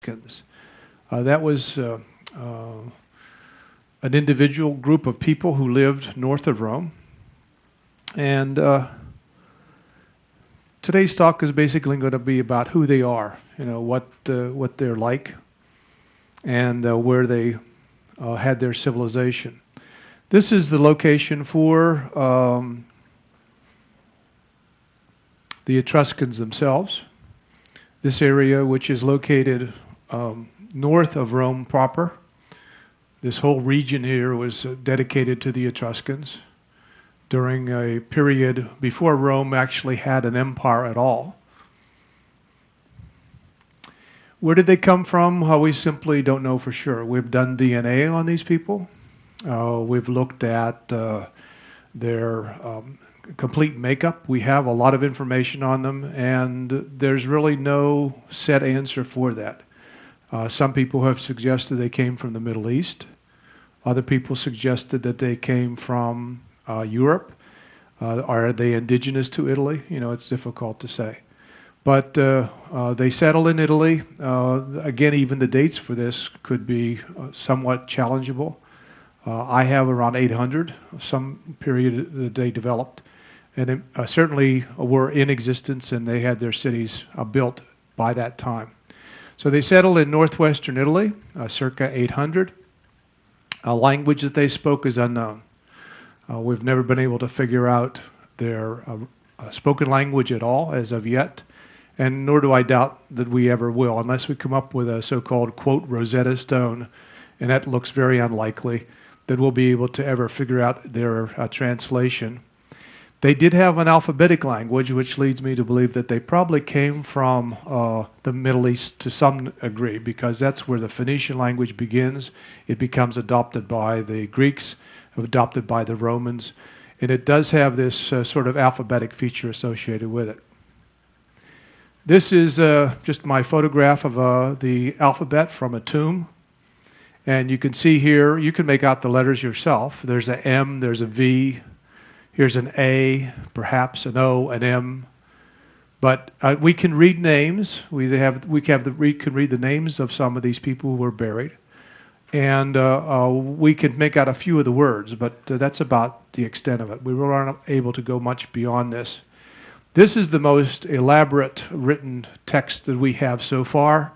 Etruscans. That was an individual group of people who lived north of Rome. And today's talk is basically going to be about who they are, what they're like, and where they had their civilization. This is the location for the Etruscans themselves. This area, which is located north of Rome proper. This whole region here was dedicated to the Etruscans during a period before Rome actually had an empire at all. Where did they come from? We simply don't know for sure. We've done DNA on these people. We've looked at their complete makeup. We have a lot of information on them, and there's really no set answer for that. Some people have suggested they came from the Middle East. Other people suggested that they came from Europe. Are they indigenous to Italy? It's difficult to say. But they settled in Italy. Again, even the dates for this could be somewhat challengeable. I have around 800, some period that they developed. And it, certainly were in existence, and they had their cities built by that time. So they settled in northwestern Italy, circa 800. A language that they spoke is unknown. We've never been able to figure out their spoken language at all as of yet, and nor do I doubt that we ever will, unless we come up with a so-called, quote, Rosetta Stone, and that looks very unlikely, that we'll be able to ever figure out their translation. They did have an alphabetic language, which leads me to believe that they probably came from the Middle East to some degree, because that's where the Phoenician language begins. It becomes adopted by the Greeks, adopted by the Romans, and it does have this sort of alphabetic feature associated with it. This is just my photograph of the alphabet from a tomb. And you can see here, you can make out the letters yourself. There's an M, there's a V, here's an A, perhaps an O, an M. But we can read names. We can read the names of some of these people who were buried. And we can make out a few of the words, but that's about the extent of it. We weren't able to go much beyond this. This is the most elaborate written text that we have so far.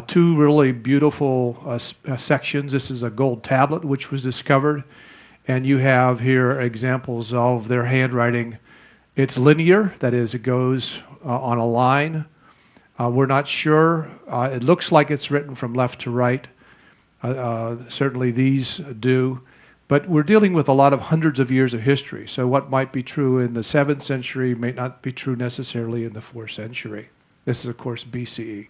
Two really beautiful sections. This is a gold tablet which was discovered, and you have here examples of their handwriting. It's linear, that is, it goes on a line. We're not sure. It looks like it's written from left to right. Certainly these do. But we're dealing with a lot of hundreds of years of history, so what might be true in the 7th century may not be true necessarily in the 4th century. This is, of course, BCE.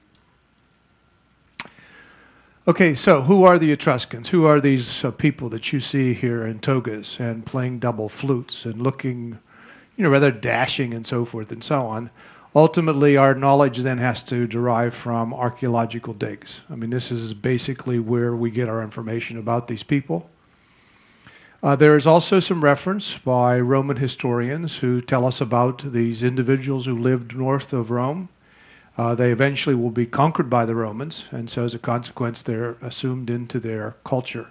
Okay, so who are the Etruscans? Who are these people that you see here in togas and playing double flutes and looking, rather dashing and so forth and so on? Ultimately, our knowledge then has to derive from archaeological digs. I mean, this is basically where we get our information about these people. There is also some reference by Roman historians who tell us about these individuals who lived north of Rome. They eventually will be conquered by the Romans, and so as a consequence, they're assumed into their culture.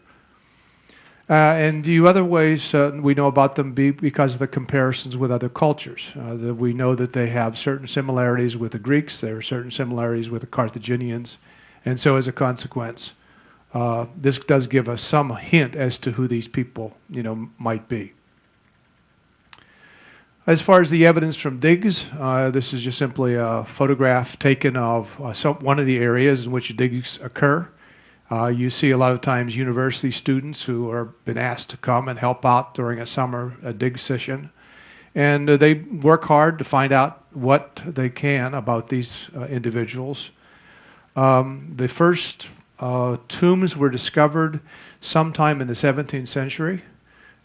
And the other ways we know about them because of the comparisons with other cultures. That we know that they have certain similarities with the Greeks, there are certain similarities with the Carthaginians, and so as a consequence, this does give us some hint as to who these people, might be. As far as the evidence from digs, this is just simply a photograph taken of one of the areas in which digs occur. You see a lot of times university students who are been asked to come and help out during a summer dig session. And they work hard to find out what they can about these individuals. The first tombs were discovered sometime in the 17th century.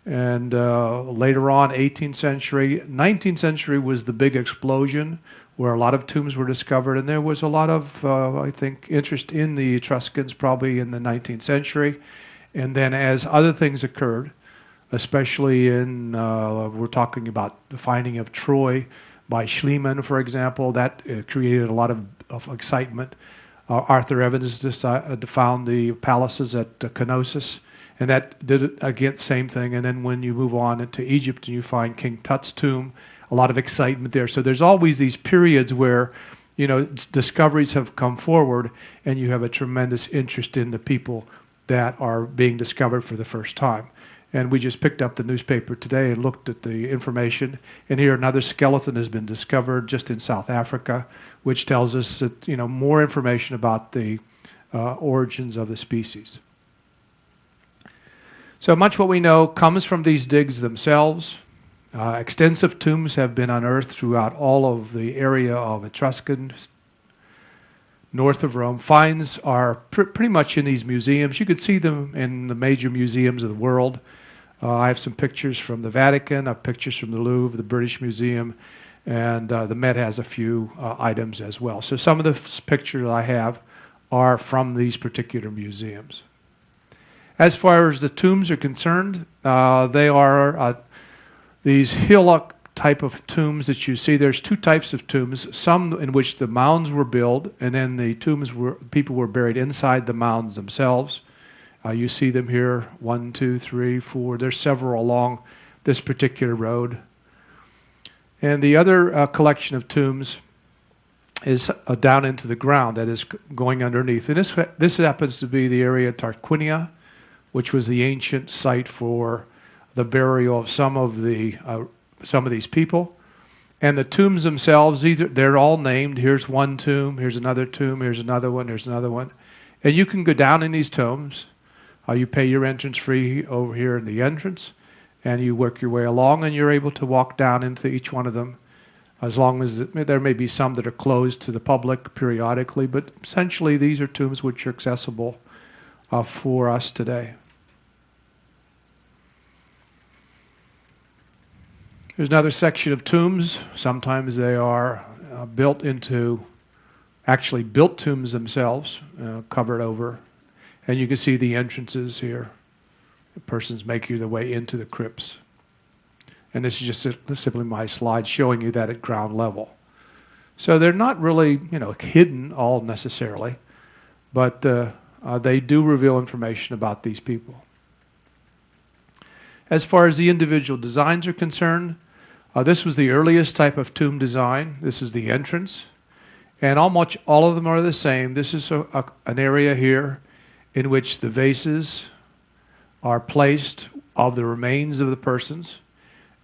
And later on, 18th century, 19th century was the big explosion where a lot of tombs were discovered. And there was a lot of, I think, interest in the Etruscans probably in the 19th century. And then as other things occurred, especially in, we're talking about the finding of Troy by Schliemann, for example, that created a lot of excitement. Arthur Evans found the palaces at Knossos, and that did it again, same thing. And then when you move on into Egypt and you find King Tut's tomb, a lot of excitement there. So there's always these periods where, you know, discoveries have come forward, and you have a tremendous interest in the people that are being discovered for the first time. And we just picked up the newspaper today and looked at the information. And here another skeleton has been discovered just in South Africa, which tells us that, you know, more information about the origins of the species. So much what we know comes from these digs themselves. Extensive tombs have been unearthed throughout all of the area of Etruscans, north of Rome. Finds are pretty much in these museums. You could see them in the major museums of the world. I have some pictures from the Vatican, I have pictures from the Louvre, the British Museum, and the Met has a few items as well. So some of the pictures I have are from these particular museums. As far as the tombs are concerned, they are these hillock type of tombs that you see. There's two types of tombs, some in which the mounds were built, and then the tombs were, people were buried inside the mounds themselves. You see them here, 1, 2, 3, 4. There's several along this particular road. And the other collection of tombs is down into the ground, that is going underneath. And this happens to be the area of Tarquinia, which was the ancient site for the burial of some of these people. And the tombs themselves, they're all named. Here's one tomb, here's another tomb, here's another one, here's another one. And you can go down in these tombs. You pay your entrance fee over here in the entrance, and you work your way along, and you're able to walk down into each one of them, as long as there may be some that are closed to the public periodically, but essentially these are tombs which are accessible for us today. There's another section of tombs. Sometimes they are actually built tombs themselves, covered over. And you can see the entrances here. The persons making their way into the crypts. And this is just simply my slide showing you that at ground level. So they're not really, you know, hidden all necessarily, but they do reveal information about these people. As far as the individual designs are concerned, this was the earliest type of tomb design. This is the entrance. And almost all of them are the same. This is an area here in which the vases are placed of the remains of the persons.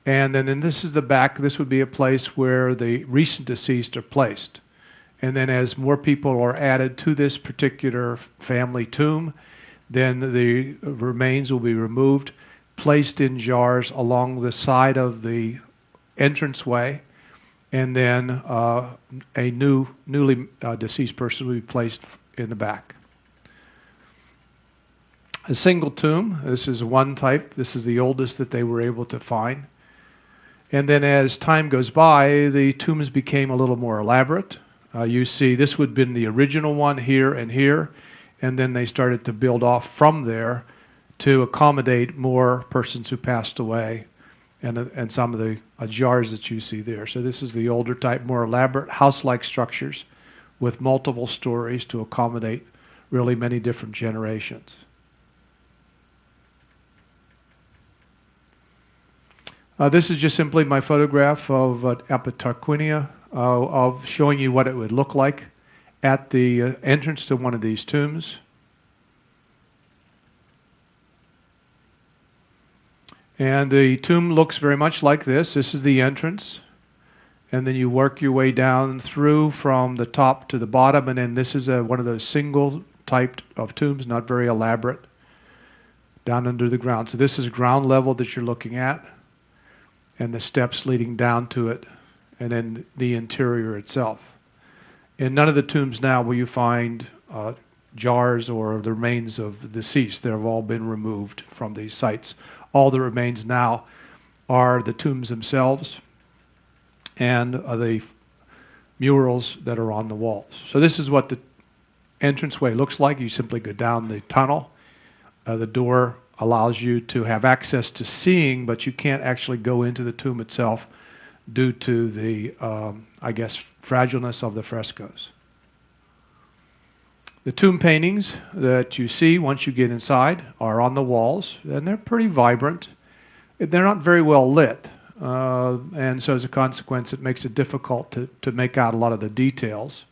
And then this is the back. This would be a place where the recent deceased are placed. And then as more people are added to this particular family tomb, then the remains will be removed, placed in jars along the side of the entranceway, and then a newly deceased person will be placed in the back. A single tomb, this is one type. This is the oldest that they were able to find. And then as time goes by, the tombs became a little more elaborate. You see this would have been the original one here, and then they started to build off from there to accommodate more persons who passed away, and some of the jars that you see there. So this is the older type, more elaborate house-like structures with multiple stories to accommodate really many different generations. This is just simply my photograph of Tarquinia, of showing you what it would look like at the entrance to one of these tombs. And the tomb looks very much like this. This is the entrance. And then you work your way down through from the top to the bottom. And then this is one of those single type of tombs, not very elaborate, down under the ground. So this is ground level that you're looking at, and the steps leading down to it, and then the interior itself. In none of the tombs now will you find jars or the remains of the deceased. They have all been removed from these sites. All that remains now are the tombs themselves and the murals that are on the walls. So this is what the entranceway looks like. You simply go down the tunnel. The door allows you to have access to seeing, but you can't actually go into the tomb itself due to the, fragileness of the frescoes. The tomb paintings that you see once you get inside are on the walls, and they're pretty vibrant. They're not very well lit, and so as a consequence, it makes it difficult to make out a lot of the details.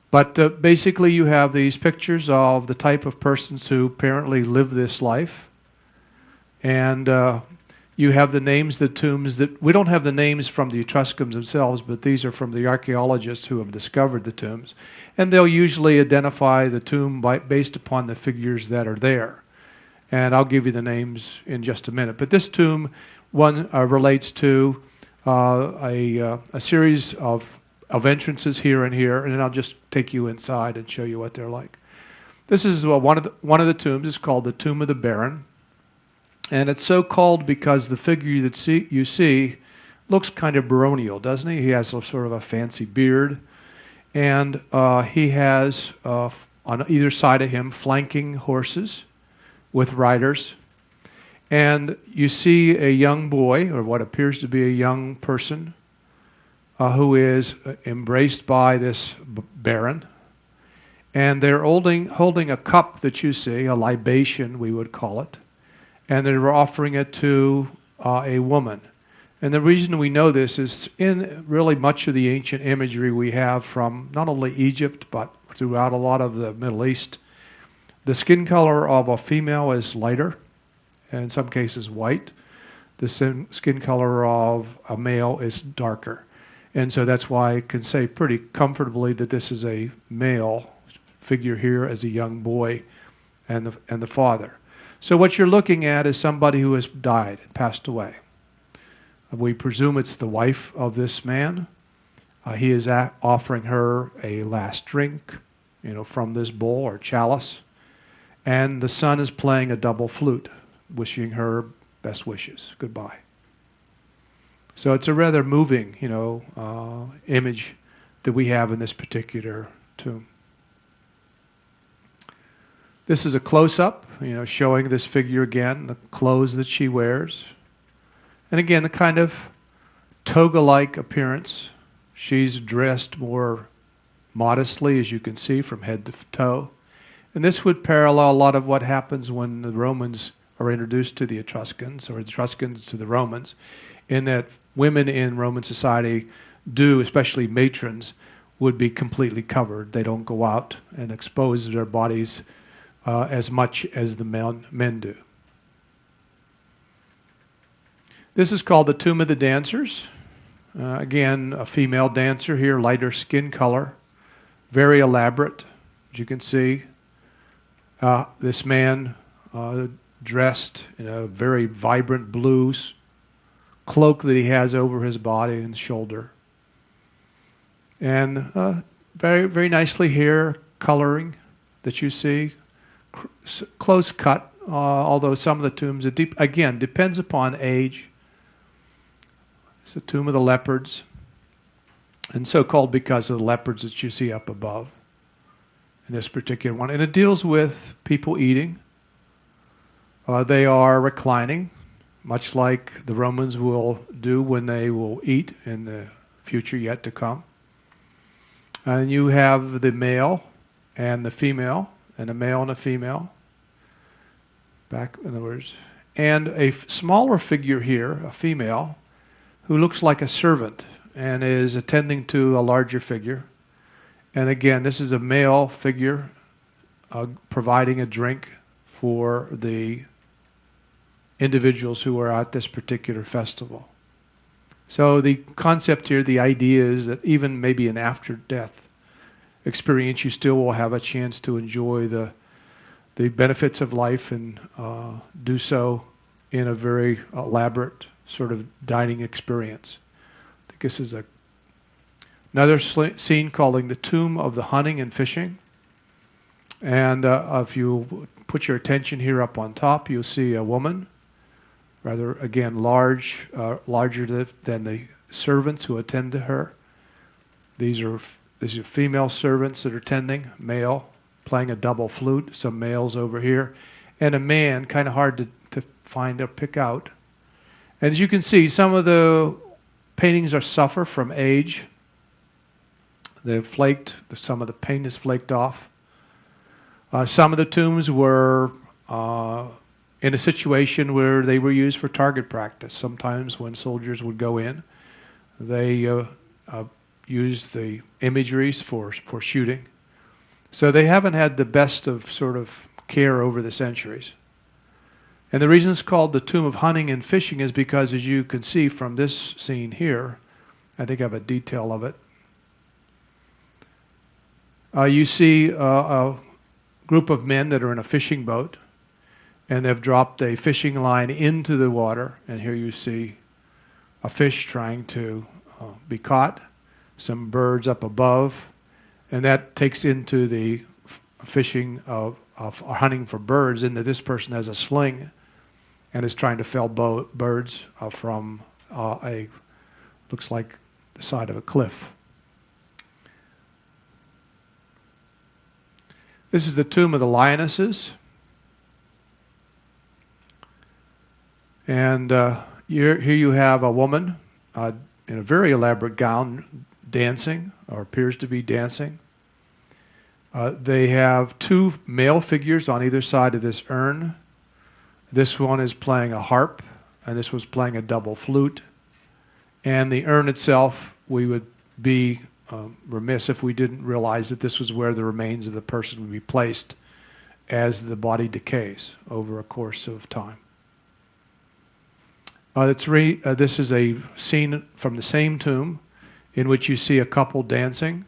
But basically, you have these pictures of the type of persons who apparently live this life, and you have the names of the tombs that we don't have the names from the Etruscans themselves, but these are from the archaeologists who have discovered the tombs. And they'll usually identify the tomb based upon the figures that are there. And I'll give you the names in just a minute. But this tomb one relates to a series of entrances here and here, and then I'll just take you inside and show you what they're like. This is one of the tombs. It's called the Tomb of the Baron. And it's so called because the figure that you see looks kind of baronial, doesn't he? He has sort of a fancy beard. And he has, on either side of him, flanking horses with riders. And you see a young boy, or what appears to be a young person, who is embraced by this baron. And they're holding a cup that you see, a libation, we would call it. And they're offering it to a woman. And the reason we know this is in really much of the ancient imagery we have from not only Egypt, but throughout a lot of the Middle East. The skin color of a female is lighter, and in some cases white. The skin color of a male is darker. And so that's why I can say pretty comfortably that this is a male figure here as a young boy and the father. So what you're looking at is somebody who has died, passed away. We presume it's the wife of this man. He is offering her a last drink, from this bowl or chalice. And the son is playing a double flute, wishing her best wishes, goodbye. So it's a rather moving, image that we have in this particular tomb. This is a close-up, showing this figure again, the clothes that she wears. And again, the kind of toga-like appearance. She's dressed more modestly, as you can see, from head to toe. And this would parallel a lot of what happens when the Romans are introduced to the Etruscans, or Etruscans to the Romans, in that women in Roman society do, especially matrons, would be completely covered. They don't go out and expose their bodies as much as the men do. This is called the Tomb of the Dancers. Again, a female dancer here, lighter skin color, very elaborate, as you can see. This man dressed in a very vibrant blue cloak that he has over his body and shoulder. And very, very nicely here, coloring that you see. Close cut, although some of the tombs, again, depends upon age. It's the Tomb of the Leopards, and so called because of the leopards that you see up above in this particular one. And it deals with people eating. They are reclining, much like the Romans will do when they will eat in the future yet to come. And you have the male and the female, and a male and a female, back in other words, and a smaller figure here, a female, who looks like a servant and is attending to a larger figure. And again, this is a male figure providing a drink for the individuals who are at this particular festival. So the concept here, the idea is that even maybe an after-death experience, you still will have a chance to enjoy the benefits of life and do so in a very elaborate sort of dining experience. I think this is another scene called the Tomb of the Hunting and Fishing. And if you put your attention here up on top, you'll see a woman, rather, again, larger than the servants who attend to her. These are female servants that are tending, male, playing a double flute, some males over here, and a man, kind of hard to find or pick out. And as you can see, some of the paintings suffer from age. They're flaked, some of the paint is flaked off. Some of the tombs were in a situation where they were used for target practice. Sometimes when soldiers would go in, they used the imageries for shooting. So they haven't had the best of sort of care over the centuries. And the reason it's called the tomb of hunting and fishing is because, as you can see from this scene here, I think I have a detail of it. You see a group of men that are in a fishing boat, and they've dropped a fishing line into the water, and here you see a fish trying to be caught, some birds up above, and that takes into the fishing of hunting for birds, in that this person has a sling and is trying to fell birds from looks like the side of a cliff. This is the tomb of the lionesses. And here you have a woman in a very elaborate gown dancing, or appears to be dancing. They have two male figures on either side of this urn. This one is playing a harp, and this was playing a double flute. And the urn itself, we would be remiss if we didn't realize that this was where the remains of the person would be placed as the body decays over a course of time. This is a scene from the same tomb in which you see a couple dancing,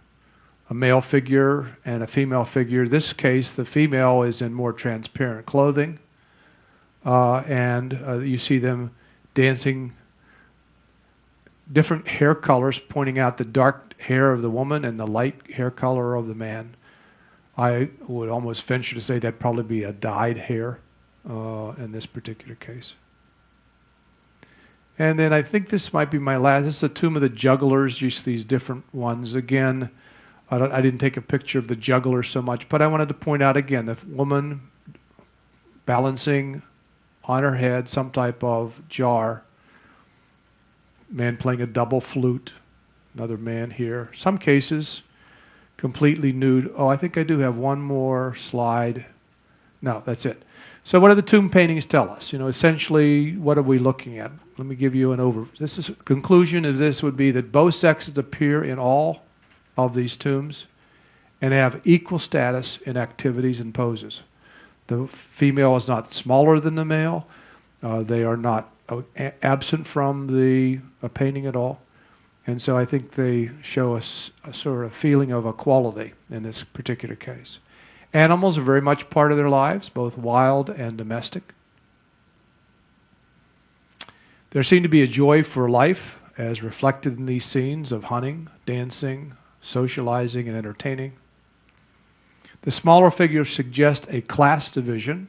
a male figure and a female figure. In this case, the female is in more transparent clothing, and you see them dancing, different hair colors, pointing out the dark hair of the woman and the light hair color of the man. I would almost venture to say that'd probably be a dyed hair in this particular case. And then I think this might be my last. This is the tomb of the jugglers. You see these different ones. Again, I didn't take a picture of the juggler so much, but I wanted to point out again the woman balancing on her head some type of jar, man playing a double flute, another man here. Some cases completely nude. Oh, I think I do have one more slide. No, that's it. So what do the tomb paintings tell us? Essentially, what are we looking at? Let me give you an overview. Conclusion of this would be that both sexes appear in all of these tombs and have equal status in activities and poses. The female is not smaller than the male. They are not absent from the painting at all. And so I think they show us a sort of feeling of equality in this particular case. Animals are very much part of their lives, both wild and domestic. There seemed to be a joy for life as reflected in these scenes of hunting, dancing, socializing, and entertaining. The smaller figures suggest a class division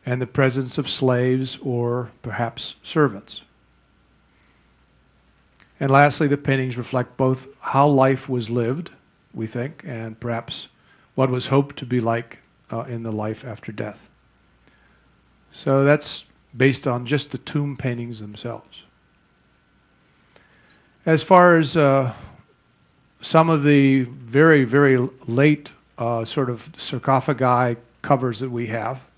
and the presence of slaves or perhaps servants. And lastly, the paintings reflect both how life was lived, we think, and perhaps what was hoped to be like in the life after death. So that's based on just the tomb paintings themselves. As far as some of the very, very late sort of sarcophagi covers that we have,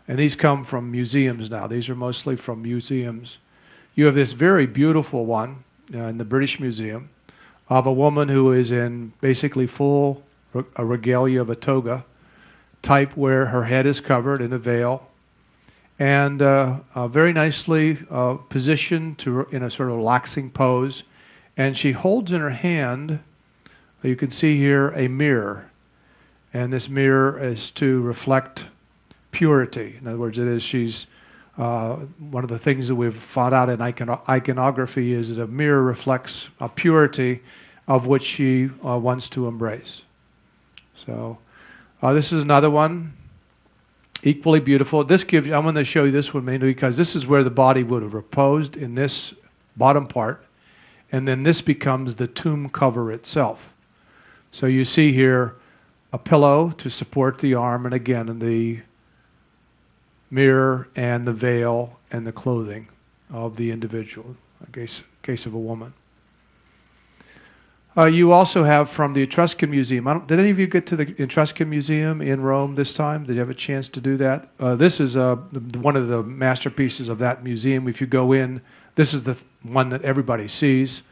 and these come from museums now. These are mostly from museums. You have this very beautiful one in the British Museum of a woman who is in basically full a regalia of a toga type, where her head is covered in a veil and very nicely positioned in a sort of relaxing pose. And she holds in her hand, you can see here, a mirror. And this mirror is to reflect purity. In other words, she's one of the things that we've found out in iconography is that a mirror reflects a purity of which she wants to embrace. So this is another one, equally beautiful. This gives you, I'm going to show you this one mainly because this is where the body would have reposed, in this bottom part, and then this becomes the tomb cover itself. So you see here a pillow to support the arm, and again in the mirror and the veil and the clothing of the individual, in case of a woman. You also have from the Etruscan Museum. Did any of you get to the Etruscan Museum in Rome this time? Did you have a chance to do that? This is one of the masterpieces of that museum. If you go in, this is the one that everybody sees.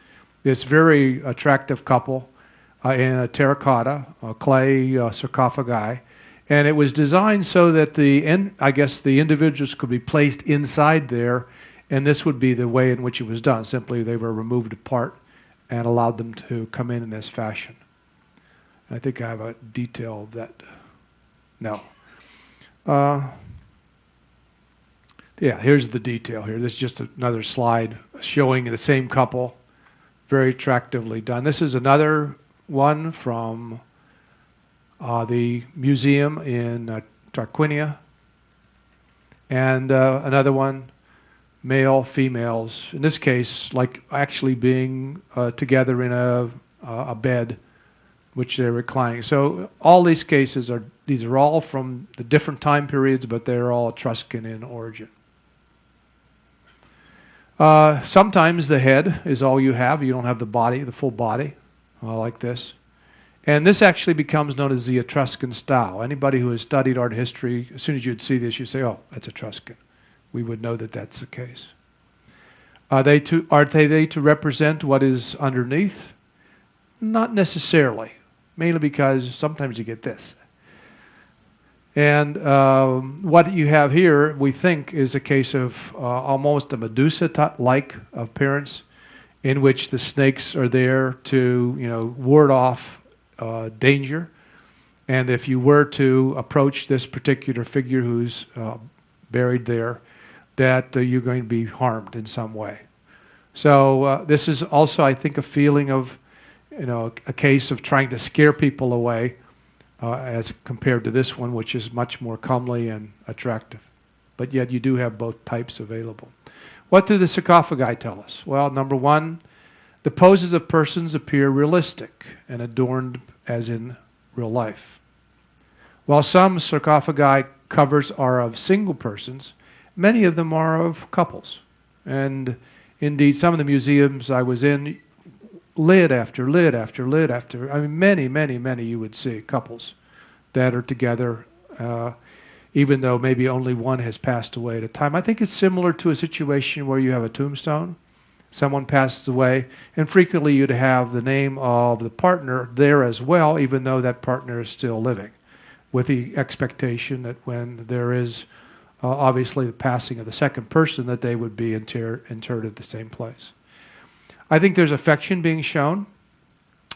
This very attractive couple in a terracotta, clay sarcophagi. And it was designed so that I guess the individuals could be placed inside there, and this would be the way in which it was done. Simply they were removed apart and allowed them to come in this fashion. I think I have a detail of that. No. Yeah, here's the detail here. This is just another slide showing the same couple, very attractively done. This is another one from the museum in Tarquinia, and another one, male, females. In this case, like actually being together in a bed, which they're reclining. So all these cases these are all from the different time periods, but they're all Etruscan in origin. Sometimes the head is all you have. You don't have the body, the full body, like this. And this actually becomes known as the Etruscan style. Anybody who has studied art history, as soon as you'd see this, you'd say, oh, that's Etruscan. We would know that that's the case. Are they to represent what is underneath? Not necessarily, mainly because sometimes you get this. And what you have here, we think, is a case of almost a Medusa-like appearance, in which the snakes are there to, ward off danger. And if you were to approach this particular figure who's buried there, that you're going to be harmed in some way. So this is also, I think, a feeling of, a case of trying to scare people away, as compared to this one, which is much more comely and attractive. But yet you do have both types available. What do the sarcophagi tell us? Well, number one, the poses of persons appear realistic and adorned as in real life. While some sarcophagi covers are of single persons, many of them are of couples. And indeed, some of the museums I was in, lid after lid after lid after, many you would see couples that are together, even though maybe only one has passed away at a time. I think it's similar to a situation where you have a tombstone. Someone passes away, and frequently you'd have the name of the partner there as well, even though that partner is still living, with the expectation that when there is obviously the passing of the second person, that they would be interred at the same place. I think there's affection being shown,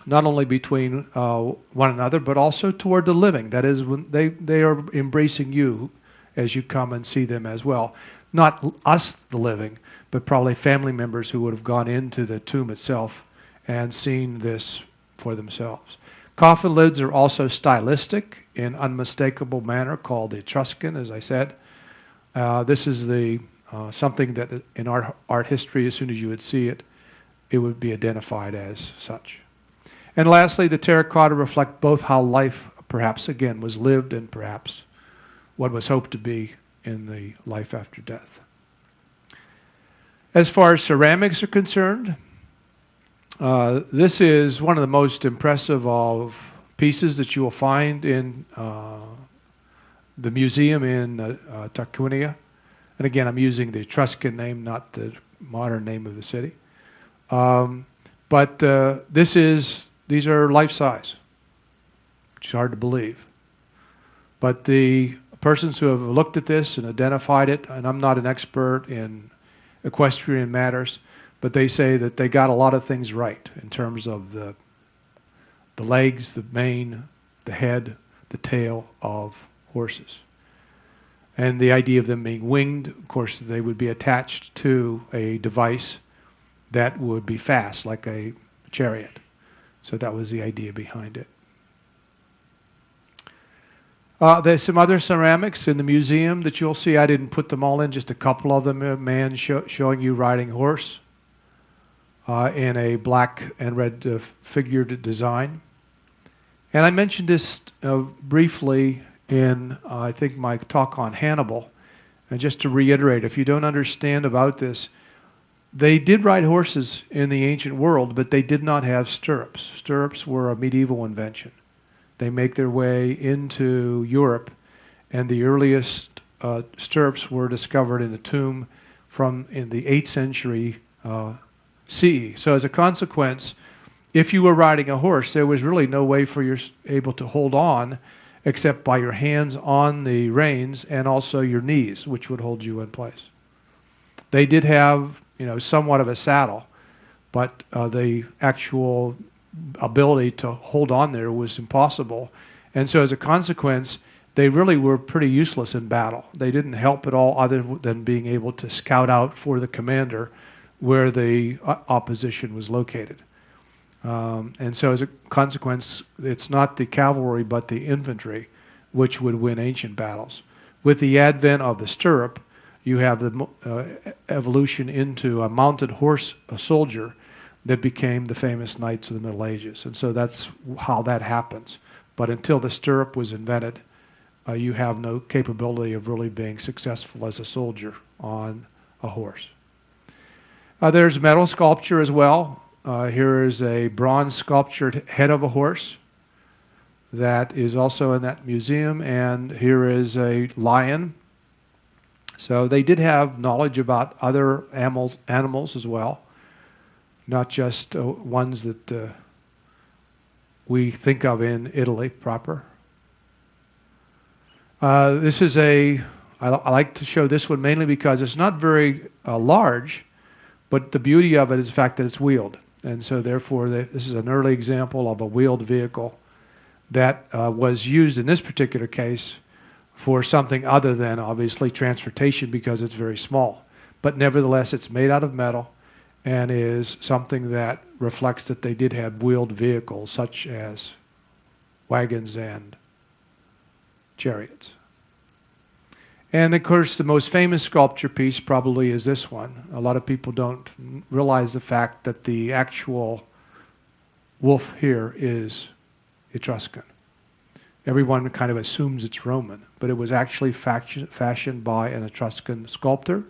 not only between one another, but also toward the living. That is, when they are embracing you as you come and see them as well. Not us, the living, but probably family members who would have gone into the tomb itself and seen this for themselves. Coffin lids are also stylistic in unmistakable manner, called the Etruscan, as I said. This is something that in art history, as soon as you would see it, it would be identified as such. And lastly, the terracotta reflect both how life, perhaps again, was lived and perhaps what was hoped to be in the life after death. As far as ceramics are concerned, this is one of the most impressive of pieces that you will find in the museum in Tarquinia. And again, I'm using the Etruscan name, not the modern name of the city. But these are life-size, which is hard to believe. But the persons who have looked at this and identified it, and I'm not an expert in equestrian matters, but they say that they got a lot of things right in terms of the legs, the mane, the head, the tail of horses. And the idea of them being winged, of course, they would be attached to a device that would be fast, like a chariot. So that was the idea behind it. There's some other ceramics in the museum that you'll see. I didn't put them all in, just a couple of them. A man showing you riding a horse in a black and red figured design. And I mentioned this briefly in, I think, my talk on Hannibal. And just to reiterate, if you don't understand about this, They did ride horses in the ancient world, but they did not have stirrups. Stirrups were a medieval invention. They make their way into Europe, and the earliest stirrups were discovered in a tomb from in the 8th century CE. So as a consequence, if you were riding a horse, there was really no way for you able to hold on except by your hands on the reins and also your knees, which would hold you in place. They did have, somewhat of a saddle, but the actual ability to hold on there was impossible. And so as a consequence, they really were pretty useless in battle. They didn't help at all other than being able to scout out for the commander where the opposition was located. And so as a consequence, it's not the cavalry but the infantry which would win ancient battles. With the advent of the stirrup, you have the evolution into a mounted horse, a soldier, that became the famous knights of the Middle Ages. And so that's how that happens. But until the stirrup was invented, you have no capability of really being successful as a soldier on a horse. There's metal sculpture as well. Here is a bronze sculptured head of a horse that is also in that museum, and here is a lion. So they did have knowledge about other animals as well, not just ones that we think of in Italy proper. This is I like to show this one mainly because it's not very large, but the beauty of it is the fact that it's wheeled. And so therefore, this is an early example of a wheeled vehicle that was used in this particular case for something other than, obviously, transportation because it's very small. But nevertheless, it's made out of metal and is something that reflects that they did have wheeled vehicles such as wagons and chariots. And of course, the most famous sculpture piece probably is this one. A lot of people don't realize the fact that the actual wolf here is Etruscan. Everyone kind of assumes it's Roman, but it was actually fashioned by an Etruscan sculptor.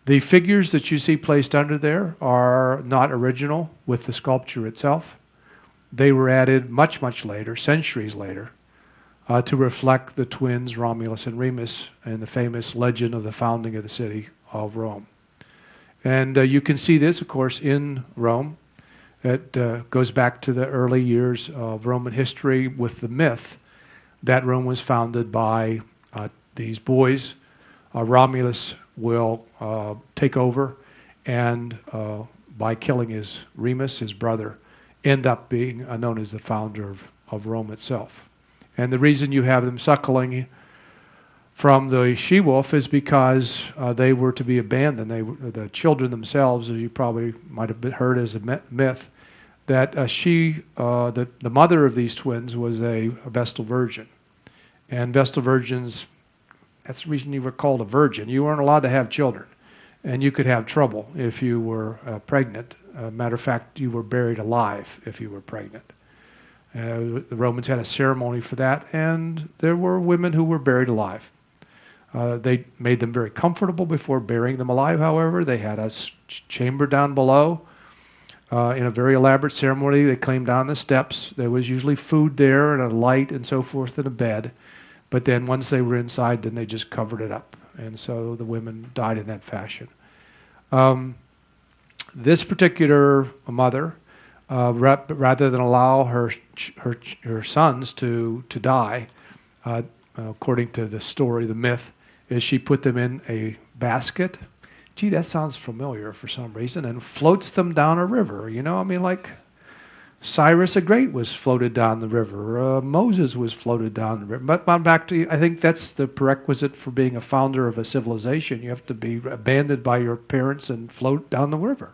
The figures that you see placed under there are not original with the sculpture itself. They were added much, much later, centuries later, to reflect the twins Romulus and Remus and the famous legend of the founding of the city of Rome. And you can see this, of course, in Rome. It goes back to the early years of Roman history with the myth that Rome was founded by these boys. Romulus will take over and by killing his Remus, his brother, end up being known as the founder of Rome itself. And the reason you have them suckling from the she-wolf is because they were to be abandoned. The children themselves, as you probably might have heard as a myth, that the mother of these twins was a Vestal Virgin. And Vestal Virgins, that's the reason you were called a virgin. You weren't allowed to have children. And you could have trouble if you were pregnant. Matter of fact, you were buried alive if you were pregnant. The Romans had a ceremony for that, and there were women who were buried alive. They made them very comfortable before burying them alive, however. They had a chamber down below. In a very elaborate ceremony, they climbed down the steps. There was usually food there and a light and so forth and a bed. But then once they were inside, then they just covered it up. And so the women died in that fashion. This particular mother, rather than allow her sons to die, according to the story, the myth, is she put them in a basket. Gee, that sounds familiar for some reason, and floats them down a river. Like Cyrus the Great was floated down the river. Moses was floated down the river. But back to, I think that's the prerequisite for being a founder of a civilization. You have to be abandoned by your parents and float down the river.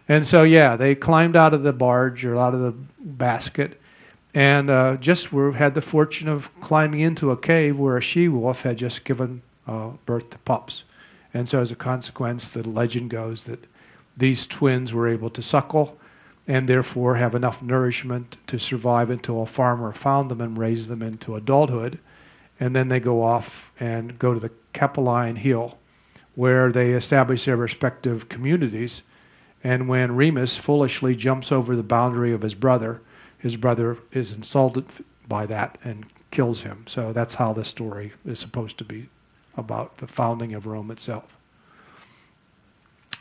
And so, yeah, they climbed out of the barge or out of the basket and had the fortune of climbing into a cave where a she-wolf had just given birth to pups. And so as a consequence, the legend goes that these twins were able to suckle and therefore have enough nourishment to survive until a farmer found them and raised them into adulthood. And then they go off and go to the Capitoline Hill, where they establish their respective communities. And when Remus foolishly jumps over the boundary of his brother is insulted by that and kills him. So that's how the story is supposed to be about the founding of Rome itself.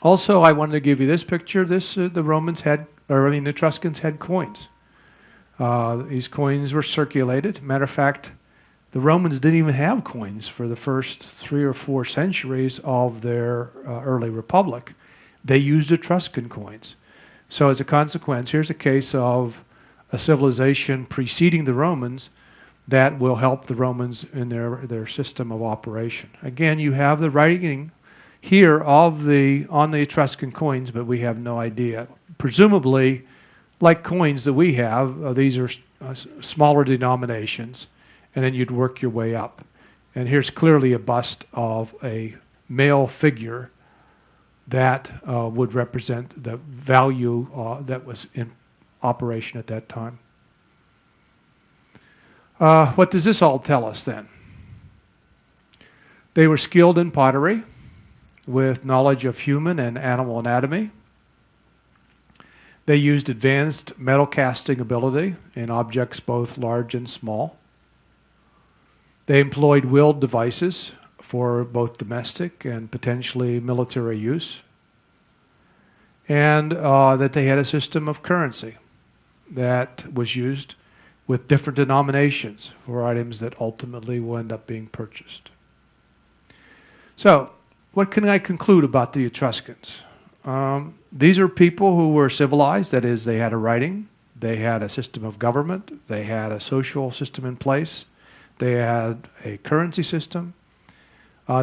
Also, I wanted to give you this picture. The Etruscans had coins. These coins were circulated. Matter of fact, the Romans didn't even have coins for the first 3 or 4 centuries of their early republic. They used Etruscan coins. So as a consequence, here's a case of a civilization preceding the Romans that will help the Romans in their system of operation. Again, you have the writing here on the Etruscan coins, but we have no idea. Presumably, like coins that we have, these are smaller denominations, and then you'd work your way up. And here's clearly a bust of a male figure that would represent the value that was in operation at that time. What does this all tell us then? They were skilled in pottery with knowledge of human and animal anatomy. They used advanced metal casting ability in objects both large and small. They employed wheeled devices for both domestic and potentially military use, and that they had a system of currency that was used with different denominations for items that ultimately will end up being purchased. So, what can I conclude about the Etruscans? These are people who were civilized, that is, they had a writing, they had a system of government, they had a social system in place, they had a currency system.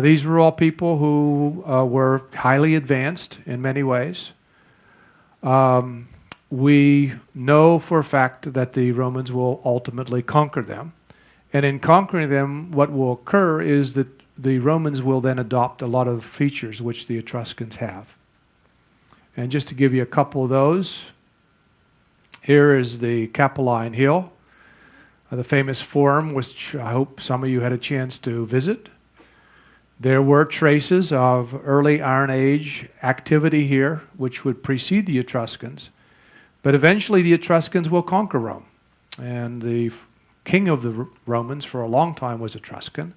These were all people who were highly advanced in many ways. We know for a fact that the Romans will ultimately conquer them. And in conquering them, what will occur is that the Romans will then adopt a lot of features which the Etruscans have. And just to give you a couple of those, here is the Capitoline Hill, the famous forum, which I hope some of you had a chance to visit. There were traces of early Iron Age activity here, which would precede the Etruscans. But eventually the Etruscans will conquer Rome. And the king of the Romans for a long time was Etruscan.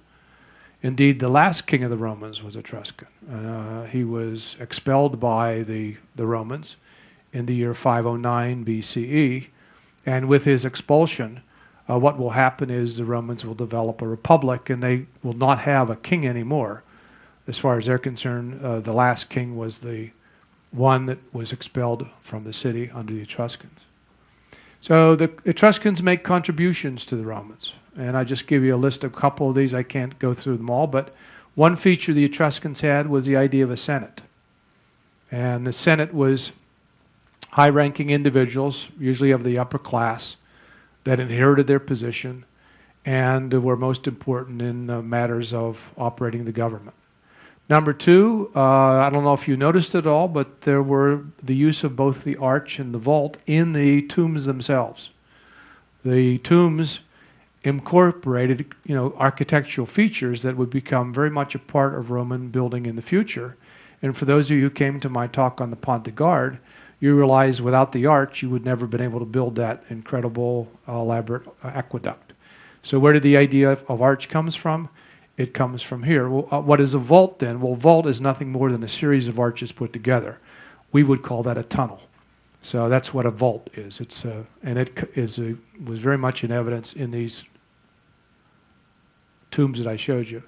Indeed, the last king of the Romans was Etruscan. He was expelled by the Romans in the year 509 BCE. And with his expulsion, what will happen is the Romans will develop a republic, and they will not have a king anymore. As far as they're concerned, the last king was the one that was expelled from the city under the Etruscans. So the Etruscans make contributions to the Romans. And I just give you a list of a couple of these. I can't go through them all, but one feature the Etruscans had was the idea of a Senate. And the Senate was high-ranking individuals, usually of the upper class, that inherited their position and were most important in matters of operating the government. Number two, I don't know if you noticed it all, but there were the use of both the arch and the vault in the tombs themselves. The tombs incorporated, architectural features that would become very much a part of Roman building in the future. And for those of you who came to my talk on the Pont de Garde, you realize without the arch, you would never have been able to build that incredible, elaborate aqueduct. So where did the idea of arch comes from? It comes from here. Well, what is a vault then? Well, vault is nothing more than a series of arches put together. We would call that a tunnel. So that's what a vault is. Was very much in evidence in these tombs that I showed you.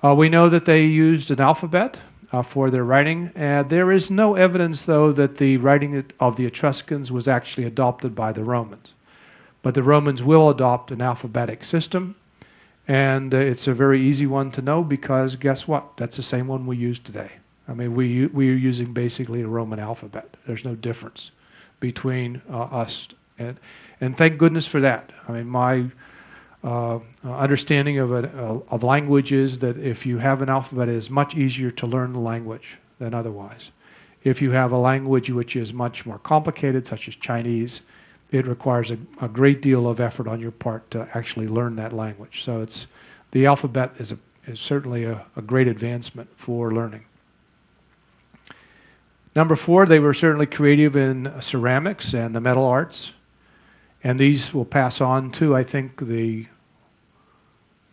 We know that they used an alphabet for their writing. There is no evidence, though, that the writing of the Etruscans was actually adopted by the Romans. But the Romans will adopt an alphabetic system. And it's a very easy one to know because guess what? That's the same one we use today. I mean, we are using basically a Roman alphabet. There's no difference between us. And thank goodness for that. I mean, my understanding of language is that if you have an alphabet, it is much easier to learn the language than otherwise. If you have a language which is much more complicated, such as Chinese, it requires a great deal of effort on your part to actually learn that language. So the alphabet is certainly a great advancement for learning. Number 4, they were certainly creative in ceramics and the metal arts. And these will pass on to, I think, the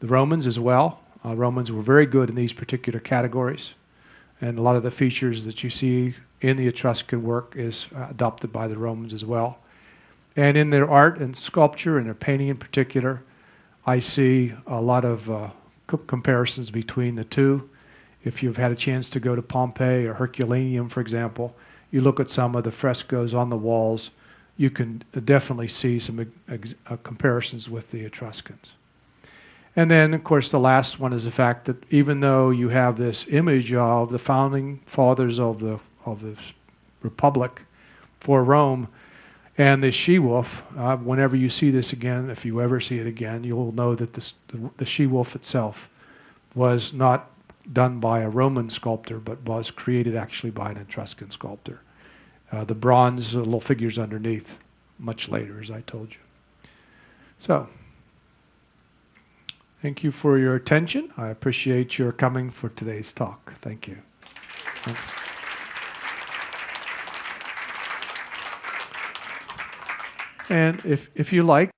Romans as well. Romans were very good in these particular categories. And a lot of the features that you see in the Etruscan work is adopted by the Romans as well. And in their art and sculpture and their painting in particular, I see a lot of comparisons between the two. If you've had a chance to go to Pompeii or Herculaneum, for example, you look at some of the frescoes on the walls, you can definitely see some comparisons with the Etruscans. And then, of course, the last one is the fact that even though you have this image of the founding fathers of the Republic for Rome and the she-wolf, whenever you see this again, if you ever see it again, you'll know that the she-wolf itself was not done by a Roman sculptor, but was created actually by an Etruscan sculptor. The bronze little figures underneath, much later, as I told you. So, thank you for your attention. I appreciate your coming for today's talk. Thank you. Thanks. And if you like,